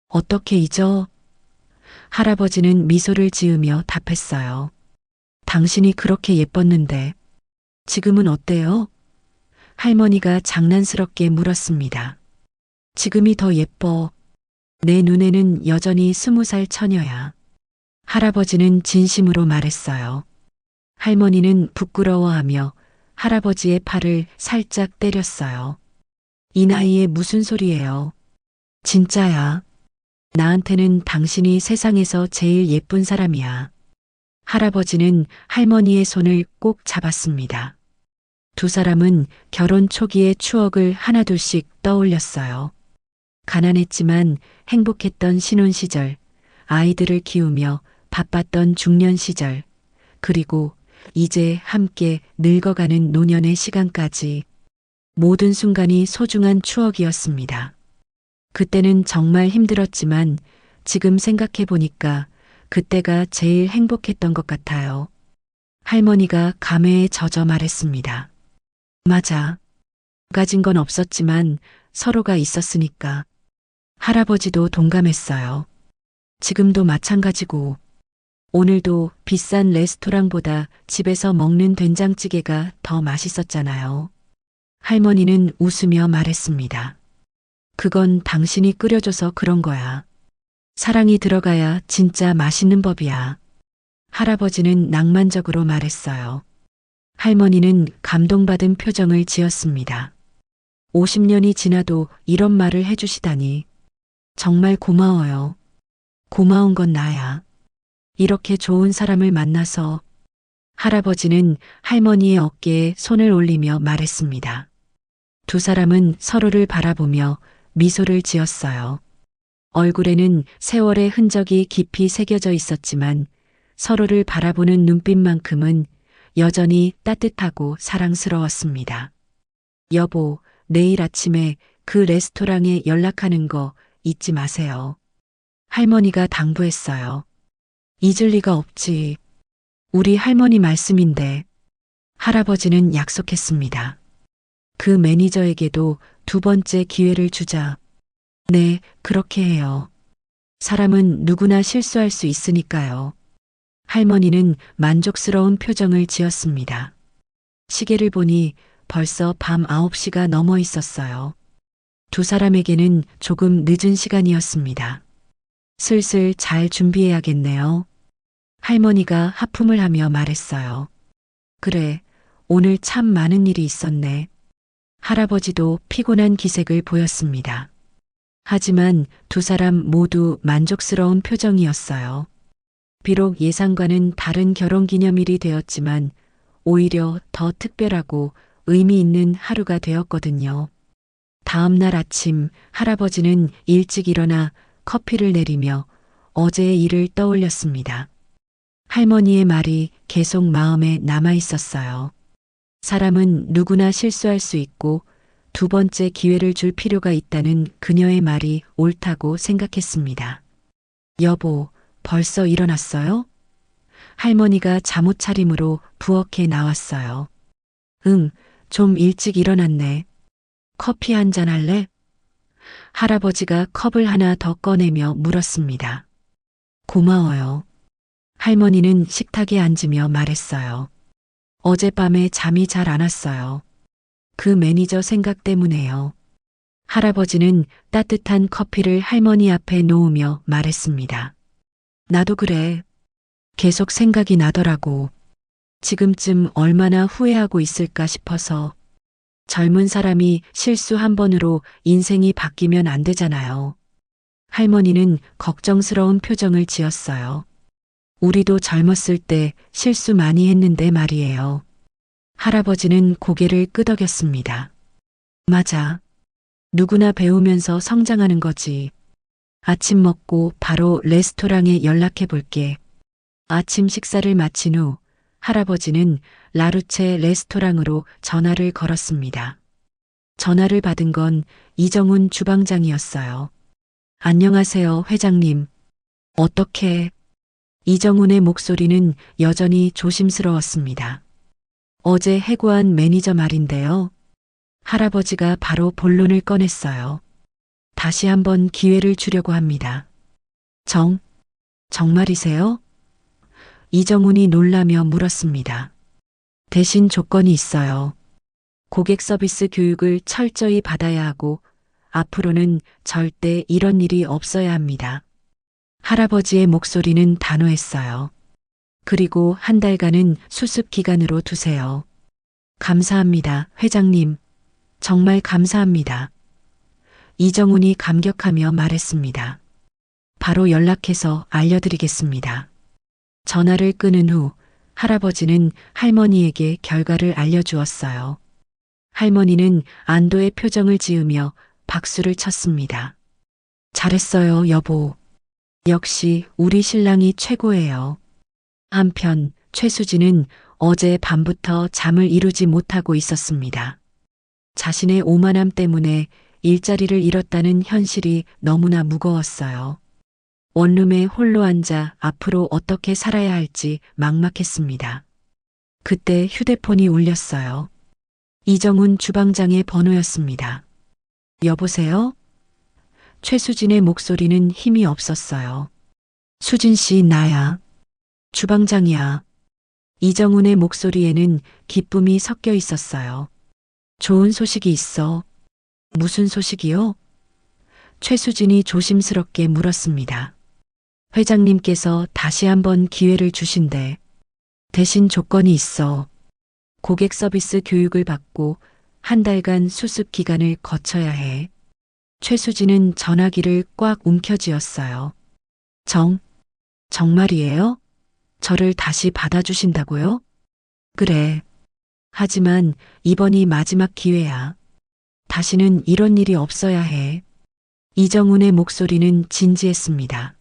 어떻게 잊어? 할아버지는 미소를 지으며 답했어요. 당신이 그렇게 예뻤는데 지금은 어때요? 할머니가 장난스럽게 물었습니다. 지금이 더 예뻐. 내 눈에는 여전히 20살 처녀야. 할아버지는 진심으로 말했어요. 할머니는 부끄러워하며 할아버지의 팔을 살짝 때렸어요. 이 나이에 무슨 소리예요? 진짜야. 나한테는 당신이 세상에서 제일 예쁜 사람이야. 할아버지는 할머니의 손을 꼭 잡았습니다. 두 사람은 결혼 초기의 추억을 하나둘씩 떠올렸어요. 가난했지만 행복했던 신혼 시절, 아이들을 키우며 바빴던 중년 시절, 그리고 이제 함께 늙어가는 노년의 시간까지 모든 순간이 소중한 추억이었습니다. 그때는 정말 힘들었지만 지금 생각해 보니까 그때가 제일 행복했던 것 같아요. 할머니가 감회에 젖어 말했습니다. 맞아. 가진 건 없었지만 서로가 있었으니까. 할아버지도 동감했어요. 지금도 마찬가지고 오늘도 비싼 레스토랑보다 집에서 먹는 된장찌개가 더 맛있었잖아요. 할머니는 웃으며 말했습니다. 그건 당신이 끓여줘서 그런 거야. 사랑이 들어가야 진짜 맛있는 법이야. 할아버지는 낭만적으로 말했어요. 할머니는 감동받은 표정을 지었습니다. 50년이 지나도 이런 말을 해주시다니. 정말 고마워요. 고마운 건 나야. 이렇게 좋은 사람을 만나서. 할아버지는 할머니의 어깨에 손을 올리며 말했습니다. 두 사람은 서로를 바라보며 미소를 지었어요. 얼굴에는 세월의 흔적이 깊이 새겨져 있었지만 서로를 바라보는 눈빛만큼은 여전히 따뜻하고 사랑스러웠습니다. 여보, 내일 아침에 그 레스토랑에 연락하는 거 잊지 마세요. 할머니가 당부했어요. 잊을 리가 없지. 우리 할머니 말씀인데. 할아버지는 약속했습니다. 그 매니저에게도 두 번째 기회를 주자. 네, 그렇게 해요. 사람은 누구나 실수할 수 있으니까요. 할머니는 만족스러운 표정을 지었습니다. 시계를 보니 벌써 밤 9시가 넘어 있었어요. 두 사람에게는 조금 늦은 시간이었습니다. 슬슬 잘 준비해야겠네요. 할머니가 하품을 하며 말했어요. 그래, 오늘 참 많은 일이 있었네. 할아버지도 피곤한 기색을 보였습니다. 하지만 두 사람 모두 만족스러운 표정이었어요. 비록 예상과는 다른 결혼기념일이 되었지만 오히려 더 특별하고 의미 있는 하루가 되었거든요. 다음 날 아침 할아버지는 일찍 일어나 커피를 내리며 어제의 일을 떠올렸습니다. 할머니의 말이 계속 마음에 남아 있었어요. 사람은 누구나 실수할 수 있고 두 번째 기회를 줄 필요가 있다는 그녀의 말이 옳다고 생각했습니다. 여보, 벌써 일어났어요? 할머니가 잠옷 차림으로 부엌에 나왔어요. 응, 좀 일찍 일어났네. 커피 한 잔 할래? 할아버지가 컵을 하나 더 꺼내며 물었습니다. 고마워요. 할머니는 식탁에 앉으며 말했어요. 어젯밤에 잠이 잘 안 왔어요. 그 매니저 생각 때문에요. 할아버지는 따뜻한 커피를 할머니 앞에 놓으며 말했습니다. 나도 그래. 계속 생각이 나더라고. 지금쯤 얼마나 후회하고 있을까 싶어서. 젊은 사람이 실수 한 번으로 인생이 바뀌면 안 되잖아요. 할머니는 걱정스러운 표정을 지었어요. 우리도 젊었을 때 실수 많이 했는데 말이에요. 할아버지는 고개를 끄덕였습니다. 맞아. 누구나 배우면서 성장하는 거지. 아침 먹고 바로 레스토랑에 연락해 볼게. 아침 식사를 마친 후 할아버지는 라루체 레스토랑으로 전화를 걸었습니다. 전화를 받은 건 이정훈 주방장이었어요. 안녕하세요, 회장님. 어떻게? 이정훈의 목소리는 여전히 조심스러웠습니다. 어제 해고한 매니저 말인데요. 할아버지가 바로 본론을 꺼냈어요. 다시 한번 기회를 주려고 합니다. 정말이세요? 이정훈이 놀라며 물었습니다. 대신 조건이 있어요. 고객 서비스 교육을 철저히 받아야 하고 앞으로는 절대 이런 일이 없어야 합니다. 할아버지의 목소리는 단호했어요. 그리고 한 달간은 수습 기간으로 두세요. 감사합니다, 회장님. 정말 감사합니다. 이정훈이 감격하며 말했습니다. 바로 연락해서 알려드리겠습니다. 전화를 끊은 후 할아버지는 할머니에게 결과를 알려주었어요. 할머니는 안도의 표정을 지으며 박수를 쳤습니다. 잘했어요, 여보. 역시 우리 신랑이 최고예요. 한편 최수진은 어제 밤부터 잠을 이루지 못하고 있었습니다. 자신의 오만함 때문에 일자리를 잃었다는 현실이 너무나 무거웠어요. 원룸에 홀로 앉아 앞으로 어떻게 살아야 할지 막막했습니다. 그때 휴대폰이 울렸어요. 이정훈 주방장의 번호였습니다. 여보세요? 최수진의 목소리는 힘이 없었어요. 수진 씨, 나야. 주방장이야. 이정훈의 목소리에는 기쁨이 섞여 있었어요. 좋은 소식이 있어. 무슨 소식이요? 최수진이 조심스럽게 물었습니다. 회장님께서 다시 한번 기회를 주신대. 대신 조건이 있어. 고객 서비스 교육을 받고 한 달간 수습 기간을 거쳐야 해. 최수진은 전화기를 꽉 움켜쥐었어요. 정말이에요? 저를 다시 받아주신다고요? 그래. 하지만 이번이 마지막 기회야. 다시는 이런 일이 없어야 해. 이정훈의 목소리는 진지했습니다.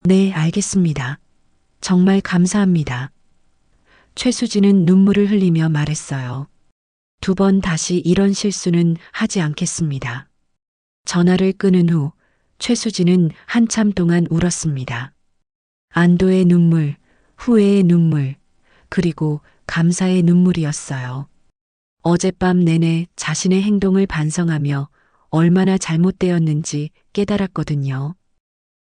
네, 알겠습니다. 정말 감사합니다. 최수진은 눈물을 흘리며 말했어요. 2번 다시 이런 실수는 하지 않겠습니다. 전화를 끊은 후 최수진은 한참 동안 울었습니다. 안도의 눈물, 후회의 눈물, 그리고 감사의 눈물이었어요. 어젯밤 내내 자신의 행동을 반성하며 얼마나 잘못되었는지 깨달았거든요.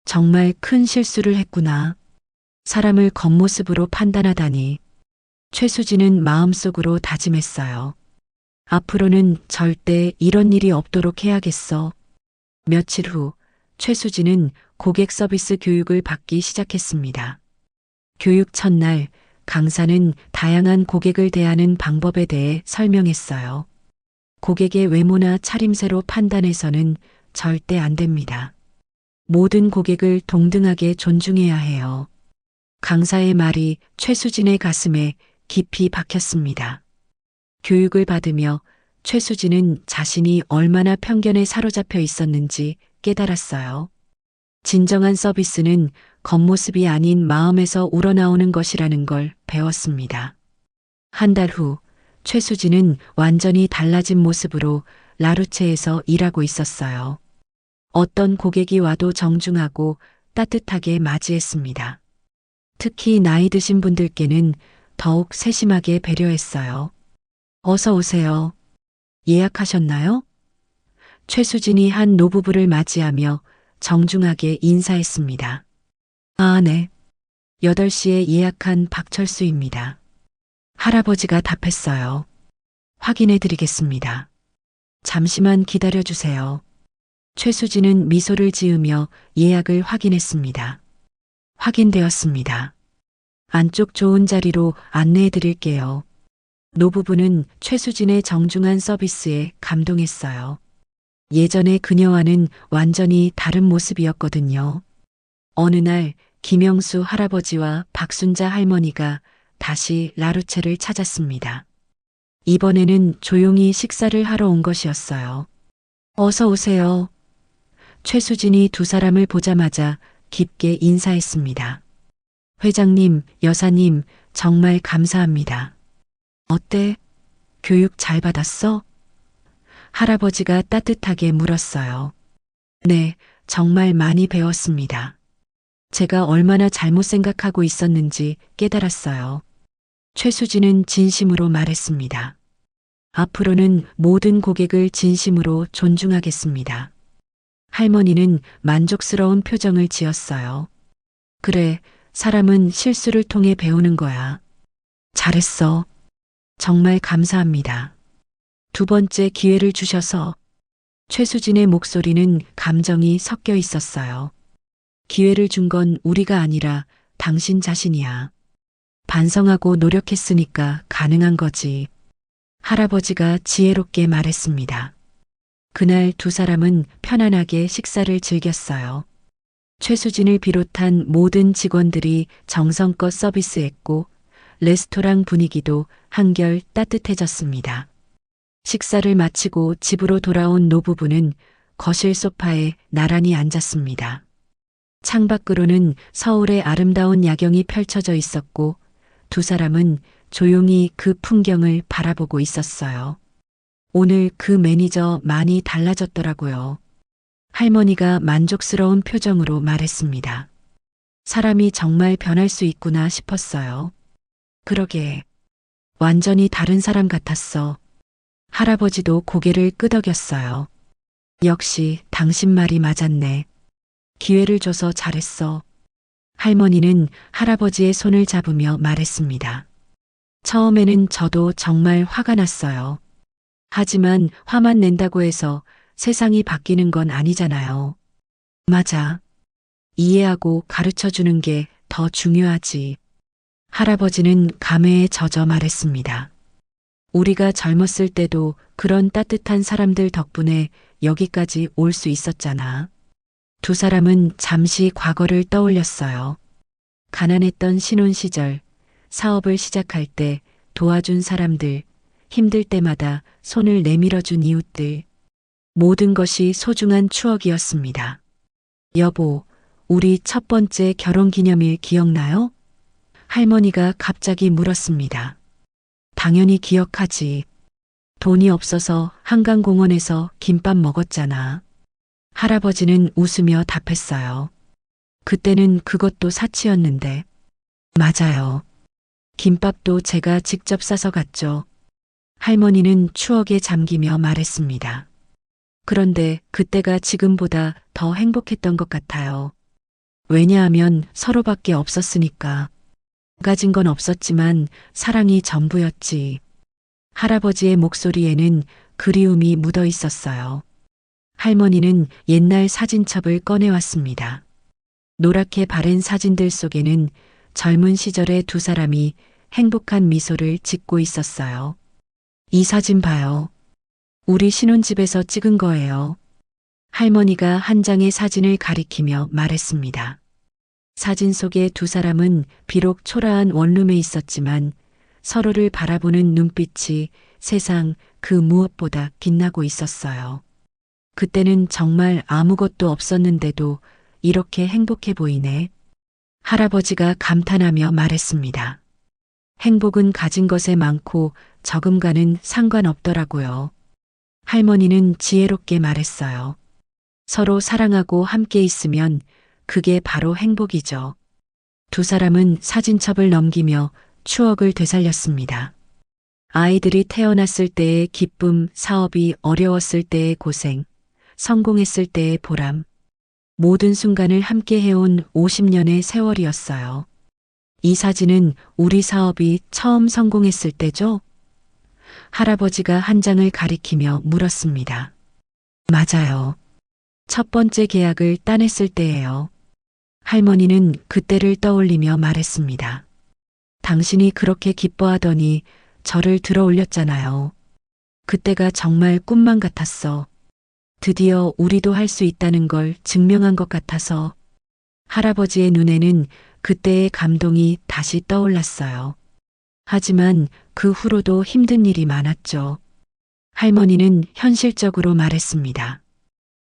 정말 큰 실수를 했구나. 사람을 겉모습으로 판단하다니. 최수진은 마음속으로 다짐했어요. 앞으로는 절대 이런 일이 없도록 해야겠어. 며칠 후 최수진은 고객 서비스 교육을 받기 시작했습니다. 교육 첫날 강사는 다양한 고객을 대하는 방법에 대해 설명했어요. 고객의 외모나 차림새로 판단해서는 절대 안 됩니다. 모든 고객을 동등하게 존중해야 해요. 강사의 말이 최수진의 가슴에 깊이 박혔습니다. 교육을 받으며 최수진은 자신이 얼마나 편견에 사로잡혀 있었는지 깨달았어요. 진정한 서비스는 겉모습이 아닌 마음에서 우러나오는 것이라는 걸 배웠습니다. 한 달 후 최수진은 완전히 달라진 모습으로 라루체에서 일하고 있었어요. 어떤 고객이 와도 정중하고 따뜻하게 맞이했습니다. 특히 나이 드신 분들께는 더욱 세심하게 배려했어요. 어서 오세요. 예약하셨나요? 최수진이 한 노부부를 맞이하며 정중하게 인사했습니다. 아, 네. 8시에 예약한 박철수입니다. 할아버지가 답했어요. 확인해 드리겠습니다. 잠시만 기다려 주세요. 최수진은 미소를 지으며 예약을 확인했습니다. 확인되었습니다. 안쪽 좋은 자리로 안내해 드릴게요. 노부부는 최수진의 정중한 서비스에 감동했어요. 예전의 그녀와는 완전히 다른 모습이었거든요. 어느 날 김영수 할아버지와 박순자 할머니가 다시 라루체를 찾았습니다. 이번에는 조용히 식사를 하러 온 것이었어요. 어서 오세요. 최수진이 두 사람을 보자마자 깊게 인사했습니다. 회장님, 여사님, 정말 감사합니다. 어때? 교육 잘 받았어? 할아버지가 따뜻하게 물었어요. 네, 정말 많이 배웠습니다. 제가 얼마나 잘못 생각하고 있었는지 깨달았어요. 최수진은 진심으로 말했습니다. 앞으로는 모든 고객을 진심으로 존중하겠습니다. 할머니는 만족스러운 표정을 지었어요. 그래, 사람은 실수를 통해 배우는 거야. 잘했어. 정말 감사합니다. 두 번째 기회를 주셔서. 최수진의 목소리는 감정이 섞여 있었어요. 기회를 준 건 우리가 아니라 당신 자신이야. 반성하고 노력했으니까 가능한 거지. 할아버지가 지혜롭게 말했습니다. 그날 두 사람은 편안하게 식사를 즐겼어요. 최수진을 비롯한 모든 직원들이 정성껏 서비스했고 레스토랑 분위기도 한결 따뜻해졌습니다. 식사를 마치고 집으로 돌아온 노부부는 거실 소파에 나란히 앉았습니다. 창밖으로는 서울의 아름다운 야경이 펼쳐져 있었고 두 사람은 조용히 그 풍경을 바라보고 있었어요. 오늘 그 매니저 많이 달라졌더라고요. 할머니가 만족스러운 표정으로 말했습니다. 사람이 정말 변할 수 있구나 싶었어요. 그러게. 완전히 다른 사람 같았어. 할아버지도 고개를 끄덕였어요. 역시 당신 말이 맞았네. 기회를 줘서 잘했어. 할머니는 할아버지의 손을 잡으며 말했습니다. 처음에는 저도 정말 화가 났어요. 하지만 화만 낸다고 해서 세상이 바뀌는 건 아니잖아요. 맞아. 이해하고 가르쳐 주는 게 더 중요하지. 할아버지는 감회에 젖어 말했습니다. 우리가 젊었을 때도 그런 따뜻한 사람들 덕분에 여기까지 올 수 있었잖아. 두 사람은 잠시 과거를 떠올렸어요. 가난했던 신혼 시절, 사업을 시작할 때 도와준 사람들, 힘들 때마다 손을 내밀어준 이웃들. 모든 것이 소중한 추억이었습니다. 여보, 우리 첫 번째 결혼 기념일 기억나요? 할머니가 갑자기 물었습니다. 당연히 기억하지. 돈이 없어서 한강공원에서 김밥 먹었잖아. 할아버지는 웃으며 답했어요. 그때는 그것도 사치였는데. 맞아요. 김밥도 제가 직접 싸서 갔죠. 할머니는 추억에 잠기며 말했습니다. 그런데 그때가 지금보다 더 행복했던 것 같아요. 왜냐하면 서로밖에 없었으니까. 가진 건 없었지만 사랑이 전부였지. 할아버지의 목소리에는 그리움이 묻어 있었어요. 할머니는 옛날 사진첩을 꺼내왔습니다. 노랗게 바랜 사진들 속에는 젊은 시절의 두 사람이 행복한 미소를 짓고 있었어요. 이 사진 봐요. 우리 신혼집에서 찍은 거예요. 할머니가 한 장의 사진을 가리키며 말했습니다. 사진 속의 두 사람은 비록 초라한 원룸에 있었지만 서로를 바라보는 눈빛이 세상 그 무엇보다 빛나고 있었어요. 그때는 정말 아무것도 없었는데도 이렇게 행복해 보이네. 할아버지가 감탄하며 말했습니다. 행복은 가진 것에 많고 적음과는 상관없더라고요. 할머니는 지혜롭게 말했어요. 서로 사랑하고 함께 있으면 그게 바로 행복이죠. 두 사람은 사진첩을 넘기며 추억을 되살렸습니다. 아이들이 태어났을 때의 기쁨, 사업이 어려웠을 때의 고생, 성공했을 때의 보람. 모든 순간을 함께 해온 50년의 세월이었어요. 이 사진은 우리 사업이 처음 성공했을 때죠? 할아버지가 한 장을 가리키며 물었습니다. 맞아요. 첫 번째 계약을 따냈을 때예요. 할머니는 그때를 떠올리며 말했습니다. 당신이 그렇게 기뻐하더니 저를 들어 올렸잖아요. 그때가 정말 꿈만 같았어. 드디어 우리도 할 수 있다는 걸 증명한 것 같아서 할아버지의 눈에는 그때의 감동이 다시 떠올랐어요. 하지만 그 후로도 힘든 일이 많았죠. 할머니는 현실적으로 말했습니다.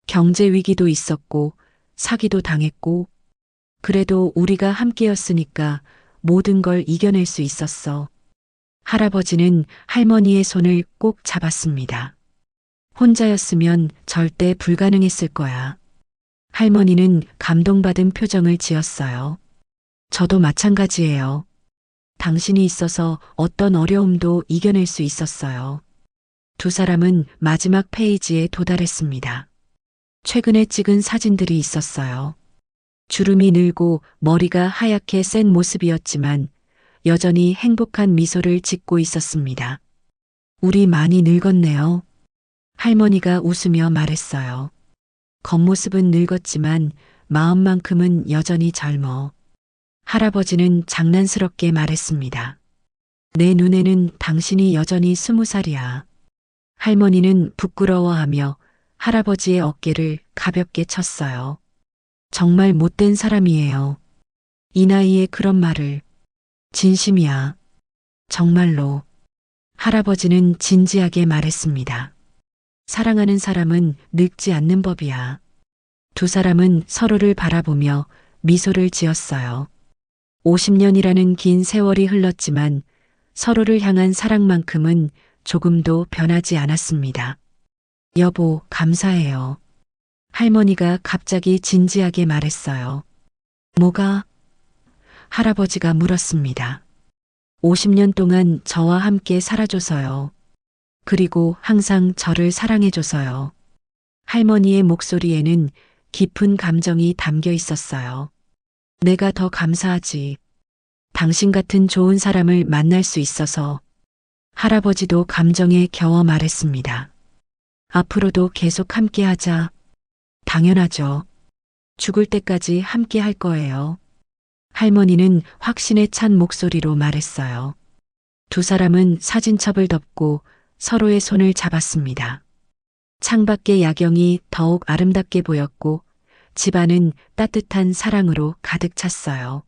경제 위기도 있었고, 사기도 당했고, 그래도 우리가 함께였으니까 모든 걸 이겨낼 수 있었어. 할아버지는 할머니의 손을 꼭 잡았습니다. 혼자였으면 절대 불가능했을 거야. 할머니는 감동받은 표정을 지었어요. 저도 마찬가지예요. 당신이 있어서 어떤 어려움도 이겨낼 수 있었어요. 두 사람은 마지막 페이지에 도달했습니다. 최근에 찍은 사진들이 있었어요. 주름이 늘고 머리가 하얗게 센 모습이었지만 여전히 행복한 미소를 짓고 있었습니다. 우리 많이 늙었네요. 할머니가 웃으며 말했어요. 겉모습은 늙었지만 마음만큼은 여전히 젊어. 할아버지는 장난스럽게 말했습니다. 내 눈에는 당신이 여전히 20살이야. 할머니는 부끄러워하며 할아버지의 어깨를 가볍게 쳤어요. 정말 못된 사람이에요. 이 나이에 그런 말을. 진심이야. 정말로. 할아버지는 진지하게 말했습니다. 사랑하는 사람은 늙지 않는 법이야. 두 사람은 서로를 바라보며 미소를 지었어요. 50년이라는 긴 세월이 흘렀지만 서로를 향한 사랑만큼은 조금도 변하지 않았습니다. 여보, 감사해요. 할머니가 갑자기 진지하게 말했어요. 뭐가? 할아버지가 물었습니다. 50년 동안 저와 함께 살아줘서요. 그리고 항상 저를 사랑해줘서요. 할머니의 목소리에는 깊은 감정이 담겨 있었어요. 내가 더 감사하지. 당신 같은 좋은 사람을 만날 수 있어서. 할아버지도 감정에 겨워 말했습니다. 앞으로도 계속 함께 하자. 당연하죠. 죽을 때까지 함께 할 거예요. 할머니는 확신에 찬 목소리로 말했어요. 두 사람은 사진첩을 덮고 서로의 손을 잡았습니다. 창밖의 야경이 더욱 아름답게 보였고 집안은 따뜻한 사랑으로 가득 찼어요.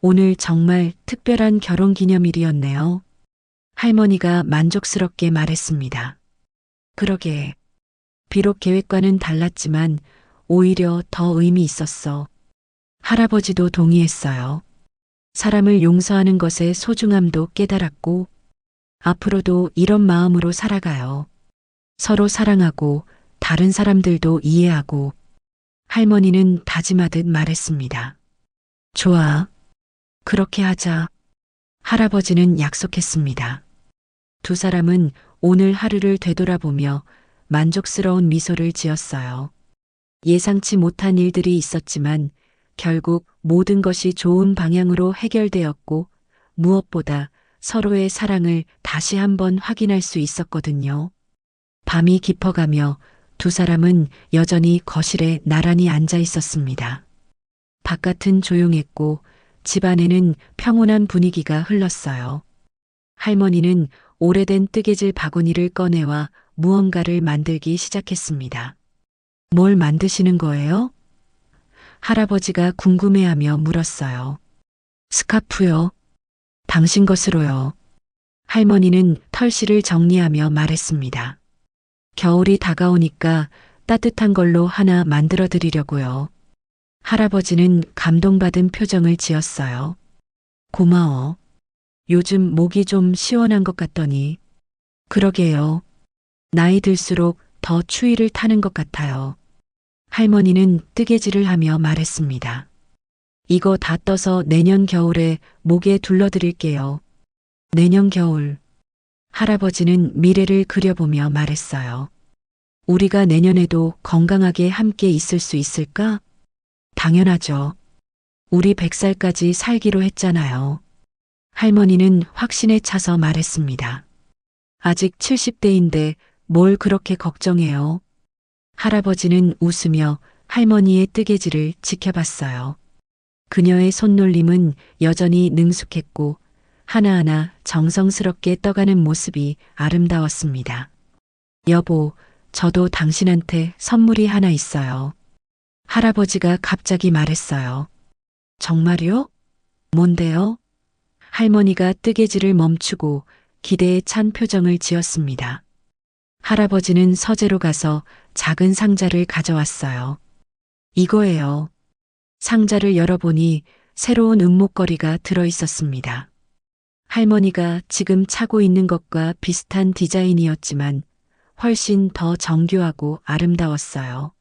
오늘 정말 특별한 결혼 기념일이었네요. 할머니가 만족스럽게 말했습니다. 그러게. 비록 계획과는 달랐지만 오히려 더 의미 있었어. 할아버지도 동의했어요. 사람을 용서하는 것의 소중함도 깨달았고 앞으로도 이런 마음으로 살아가요. 서로 사랑하고 다른 사람들도 이해하고. 할머니는 다짐하듯 말했습니다. 좋아. 그렇게 하자. 할아버지는 약속했습니다. 두 사람은 오늘 하루를 되돌아보며 만족스러운 미소를 지었어요. 예상치 못한 일들이 있었지만 결국 모든 것이 좋은 방향으로 해결되었고 무엇보다 서로의 사랑을 다시 한번 확인할 수 있었거든요. 밤이 깊어가며 두 사람은 여전히 거실에 나란히 앉아 있었습니다. 바깥은 조용했고 집 안에는 평온한 분위기가 흘렀어요. 할머니는 오래된 뜨개질 바구니를 꺼내와 무언가를 만들기 시작했습니다. 뭘 만드시는 거예요? 할아버지가 궁금해하며 물었어요. 스카프요. 당신 것으로요. 할머니는 털실을 정리하며 말했습니다. 겨울이 다가오니까 따뜻한 걸로 하나 만들어 드리려고요. 할아버지는 감동받은 표정을 지었어요. 고마워. 요즘 목이 좀 시원한 것 같더니. 그러게요. 나이 들수록 더 추위를 타는 것 같아요. 할머니는 뜨개질을 하며 말했습니다. 이거 다 떠서 내년 겨울에 목에 둘러드릴게요. 내년 겨울. 할아버지는 미래를 그려보며 말했어요. 우리가 내년에도 건강하게 함께 있을 수 있을까? 당연하죠. 우리 100살까지 살기로 했잖아요. 할머니는 확신에 차서 말했습니다. 아직 70대인데 뭘 그렇게 걱정해요? 할아버지는 웃으며 할머니의 뜨개질을 지켜봤어요. 그녀의 손놀림은 여전히 능숙했고 하나하나 정성스럽게 떠가는 모습이 아름다웠습니다. 여보, 저도 당신한테 선물이 하나 있어요. 할아버지가 갑자기 말했어요. 정말요? 뭔데요? 할머니가 뜨개질을 멈추고 기대에 찬 표정을 지었습니다. 할아버지는 서재로 가서 작은 상자를 가져왔어요. 이거예요. 상자를 열어보니 새로운 은목걸이가 들어 있었습니다. 할머니가 지금 차고 있는 것과 비슷한 디자인이었지만 훨씬 더 정교하고 아름다웠어요.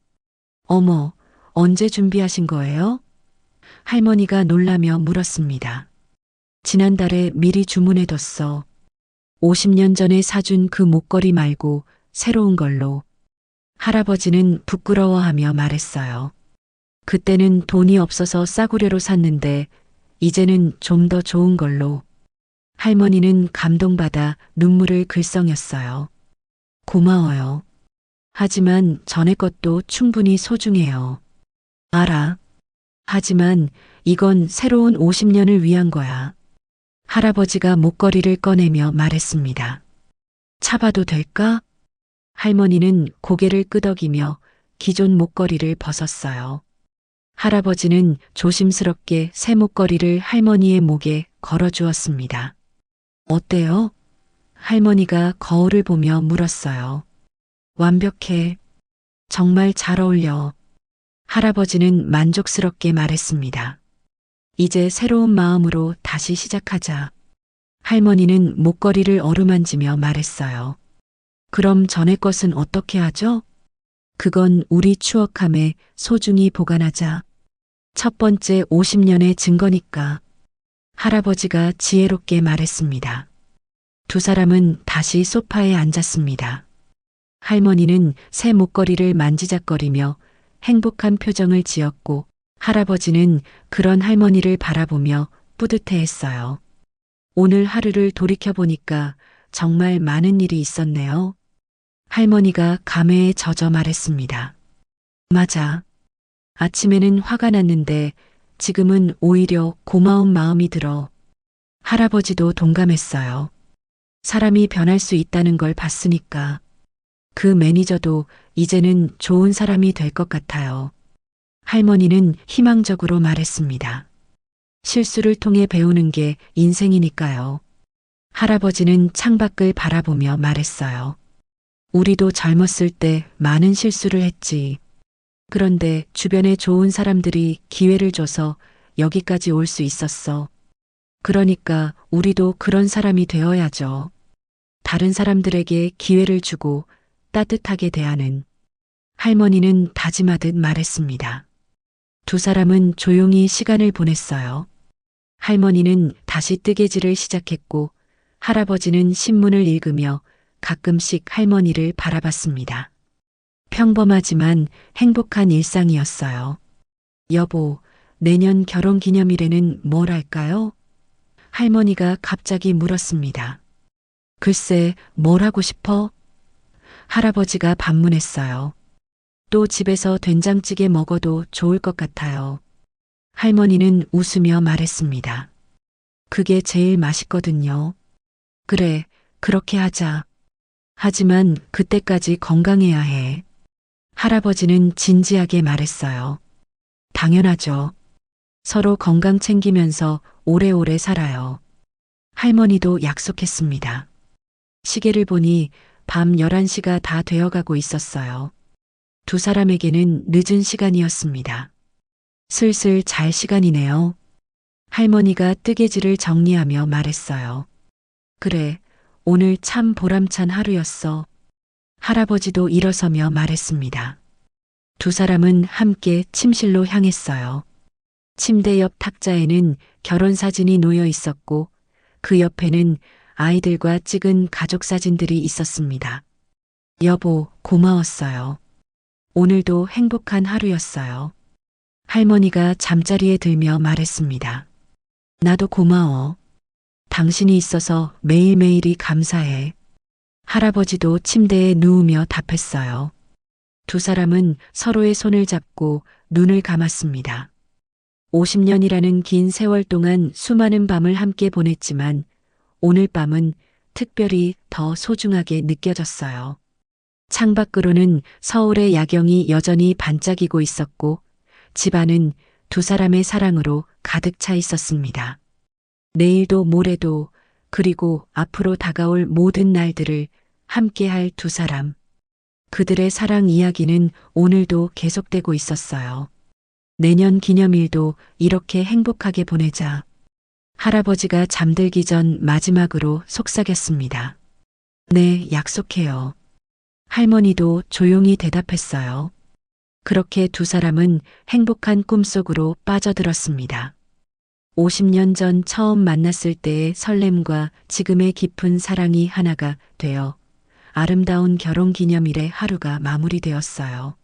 어머, 언제 준비하신 거예요? 할머니가 놀라며 물었습니다. 지난달에 미리 주문해뒀어. 50년 전에 사준 그 목걸이 말고 새로운 걸로. 할아버지는 부끄러워하며 말했어요. 그때는 돈이 없어서 싸구려로 샀는데 이제는 좀 더 좋은 걸로. 할머니는 감동받아 눈물을 글썽였어요. 고마워요. 하지만 전에 것도 충분히 소중해요. 알아. 하지만 이건 새로운 50년을 위한 거야. 할아버지가 목걸이를 꺼내며 말했습니다. 차봐도 될까? 할머니는 고개를 끄덕이며 기존 목걸이를 벗었어요. 할아버지는 조심스럽게 새 목걸이를 할머니의 목에 걸어주었습니다. 어때요? 할머니가 거울을 보며 물었어요. 완벽해. 정말 잘 어울려. 할아버지는 만족스럽게 말했습니다. 이제 새로운 마음으로 다시 시작하자. 할머니는 목걸이를 어루만지며 말했어요. 그럼 전에 것은 어떻게 하죠? 그건 우리 추억함에 소중히 보관하자. 첫 번째 50년의 증거니까. 할아버지가 지혜롭게 말했습니다. 두 사람은 다시 소파에 앉았습니다. 할머니는 새 목걸이를 만지작거리며 행복한 표정을 지었고 할아버지는 그런 할머니를 바라보며 뿌듯해했어요. 오늘 하루를 돌이켜보니까 정말 많은 일이 있었네요. 할머니가 감회에 젖어 말했습니다. 맞아. 아침에는 화가 났는데 지금은 오히려 고마운 마음이 들어. 할아버지도 동감했어요. 사람이 변할 수 있다는 걸 봤으니까. 그 매니저도 이제는 좋은 사람이 될 것 같아요. 할머니는 희망적으로 말했습니다. 실수를 통해 배우는 게 인생이니까요. 할아버지는 창밖을 바라보며 말했어요. 우리도 젊었을 때 많은 실수를 했지. 그런데 주변에 좋은 사람들이 기회를 줘서 여기까지 올 수 있었어. 그러니까 우리도 그런 사람이 되어야죠. 다른 사람들에게 기회를 주고 따뜻하게 대하는. 할머니는 다짐하듯 말했습니다. 두 사람은 조용히 시간을 보냈어요. 할머니는 다시 뜨개질을 시작했고 할아버지는 신문을 읽으며 가끔씩 할머니를 바라봤습니다. 평범하지만 행복한 일상이었어요. 여보, 내년 결혼 기념일에는 뭘 할까요? 할머니가 갑자기 물었습니다. 글쎄, 뭘 하고 싶어? 할아버지가 반문했어요. 또 집에서 된장찌개 먹어도 좋을 것 같아요. 할머니는 웃으며 말했습니다. 그게 제일 맛있거든요. 그래, 그렇게 하자. 하지만 그때까지 건강해야 해. 할아버지는 진지하게 말했어요. 당연하죠. 서로 건강 챙기면서 오래오래 살아요. 할머니도 약속했습니다. 시계를 보니 밤 11시가 다 되어가고 있었어요. 두 사람에게는 늦은 시간이었습니다. 슬슬 잘 시간이네요. 할머니가 뜨개질을 정리하며 말했어요. 그래, 오늘 참 보람찬 하루였어. 할아버지도 일어서며 말했습니다. 두 사람은 함께 침실로 향했어요. 침대 옆 탁자에는 결혼 사진이 놓여 있었고 그 옆에는 아이들과 찍은 가족 사진들이 있었습니다. 여보, 고마웠어요. 오늘도 행복한 하루였어요. 할머니가 잠자리에 들며 말했습니다. 나도 고마워. 당신이 있어서 매일매일이 감사해. 할아버지도 침대에 누우며 답했어요. 두 사람은 서로의 손을 잡고 눈을 감았습니다. 50년이라는 긴 세월 동안 수많은 밤을 함께 보냈지만 오늘 밤은 특별히 더 소중하게 느껴졌어요. 창밖으로는 서울의 야경이 여전히 반짝이고 있었고 집안은 두 사람의 사랑으로 가득 차 있었습니다. 내일도 모레도 그리고 앞으로 다가올 모든 날들을 함께할 두 사람. 그들의 사랑 이야기는 오늘도 계속되고 있었어요. 내년 기념일도 이렇게 행복하게 보내자. 할아버지가 잠들기 전 마지막으로 속삭였습니다. 네, 약속해요. 할머니도 조용히 대답했어요. 그렇게 두 사람은 행복한 꿈속으로 빠져들었습니다. 50년 전 처음 만났을 때의 설렘과 지금의 깊은 사랑이 하나가 되어 아름다운 결혼 기념일의 하루가 마무리되었어요.